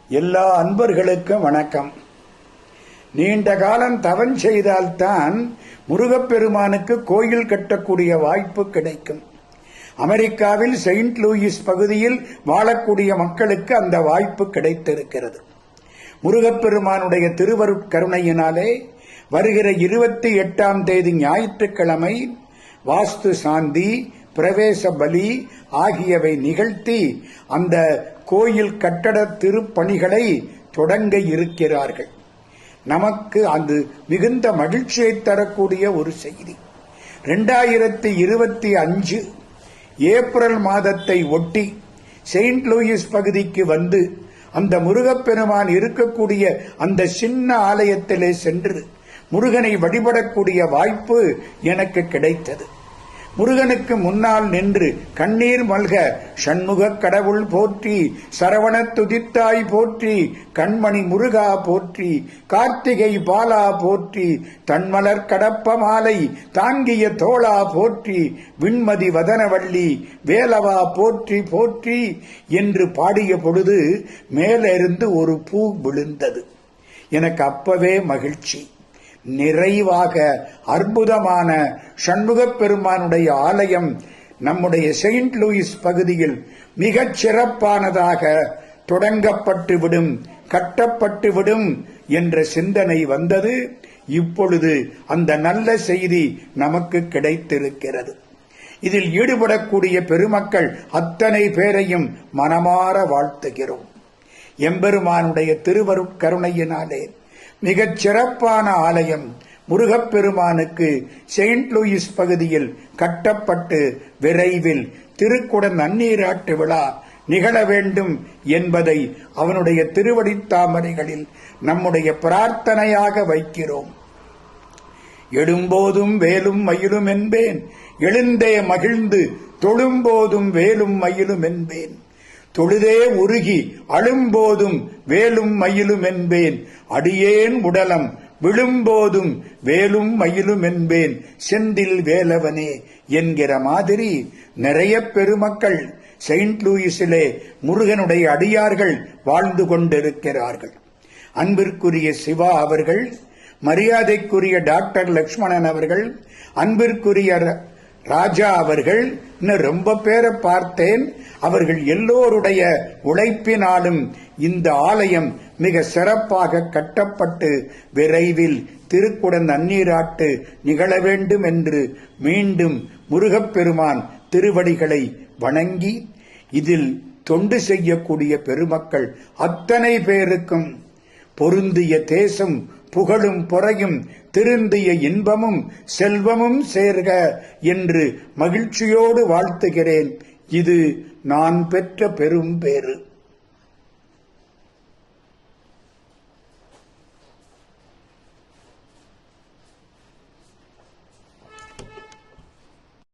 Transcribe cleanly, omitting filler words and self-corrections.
எல்லா அன்பர்களுக்கும் வணக்கம். நீண்ட காலம் தவம் செய்தால்தான் முருகப்பெருமானுக்கு கோயில் கட்டக்கூடிய வாய்ப்பு கிடைக்கும். அமெரிக்காவில் செயின்ட் லூயிஸ் பகுதியில் வாழக்கூடிய மக்களுக்கு அந்த வாய்ப்பு கிடைத்திருக்கிறது. முருகப்பெருமானுடைய திருவருட்கருணையினாலே வருகிற 28ஆம் தேதி ஞாயிற்றுக்கிழமை வாஸ்து சாந்தி, பிரவேச பலி ஆகியவை நிகழ்த்தி அந்த கோயில் கட்டட திருப்பணிகளை தொடங்க இருக்கிறார்கள். நமக்கு அது மிகுந்த மகிழ்ச்சியை தரக்கூடிய ஒரு செய்தி. 2025 ஏப்ரல் மாதத்தை ஒட்டி செயின்ட் லூயிஸ் பகுதிக்கு வந்து அந்த முருகப்பெருமான் இருக்கக்கூடிய அந்த சின்ன ஆலயத்திலே சென்று முருகனை வழிபடக்கூடிய வாய்ப்பு எனக்கு கிடைத்தது. முருகனுக்கு முன்னால் நின்று கண்ணீர் மல்க சண்முக கடவுள் போற்றி, சரவண துதித்தாய் போற்றி, கண்மணி முருகா போற்றி, கார்த்திகை பாலா போற்றி, தன்மலர் கடப்ப மாலை தாங்கிய தோளா போற்றி, விண்மதி வதனவள்ளி வேலவா போற்றி போற்றி என்று பாடிய பொழுது மேலிருந்து ஒரு பூ விழுந்தது. எனக்கு அப்பவே மகிழ்ச்சி. நிறைவாக அற்புதமான சண்முகப் பெருமானுடைய ஆலயம் நம்முடைய செயின்ட் லூயிஸ் பகுதியில் மிகச் சிறப்பானதாக தொடங்கப்பட்டுவிடும், கட்டப்பட்டுவிடும் என்ற சிந்தனை வந்தது. இப்பொழுது அந்த நல்ல செய்தி நமக்கு கிடைத்திருக்கிறது. இதில் ஈடுபடக்கூடிய பெருமக்கள் அத்தனை பேரையும் மனமாற வாழ்த்துகிறோம். எம்பெருமானுடைய திருவருட்கருணையினாலே மிகச் சிறப்பான ஆலயம் முருகப்பெருமானுக்கு செயின்ட் லூயிஸ் பகுதியில் கட்டப்பட்டு விரைவில் திருக்குட நன்னீராட்டு விழா நிகழ வேண்டும் என்பதை அவனுடைய திருவடித்தாமரைகளில் நம்முடைய பிரார்த்தனையாக வைக்கிறோம். எழும்போதும் வேலும் மயிலும் என்பேன், எழுந்தே மகிழ்ந்து தொழும்போதும் வேலும் மயிலும் என்பேன், தொழுதே உருகி அழும்போதும் வேலும் மயிலும் என்பேன், அடியேன் உடலம் விழும்போதும் வேலும் மயிலும் என்பேன், செந்தில் வேலவனே என்கிற மாதிரி நிறைய பெருமக்கள் செயின்ட் லூயிஸிலே முருகனுடைய அடியார்கள் வாழ்ந்து கொண்டிருக்கிறார்கள். அன்பிற்குரிய சிவா அவர்கள், மரியாதைக்குரிய டாக்டர் லட்சுமணன் அவர்கள், அன்பிற்குரிய ராஜா அவர்கள், இன்னும் ரொம்ப பேரை பார்த்தேன். அவர்கள் எல்லோருடைய உழைப்பினாலும் இந்த ஆலயம் மிக சிறப்பாக கட்டப்பட்டு விரைவில் திருக்குட நன்னீராட்டு நிகழ வேண்டும் என்று மீண்டும் முருகப்பெருமான் திருவடிகளை வணங்கி இதில் தொண்டு செய்யக்கூடிய பெருமக்கள் அத்தனை பேருக்கும் பொருந்திய தேசம் புகழும் பொறையும் திருந்திய இன்பமும் செல்வமும் சேர்க என்று மகிழ்ச்சியோடு வாழ்த்துகிறேன். இது நான் பெற்ற பெரும் பேறு.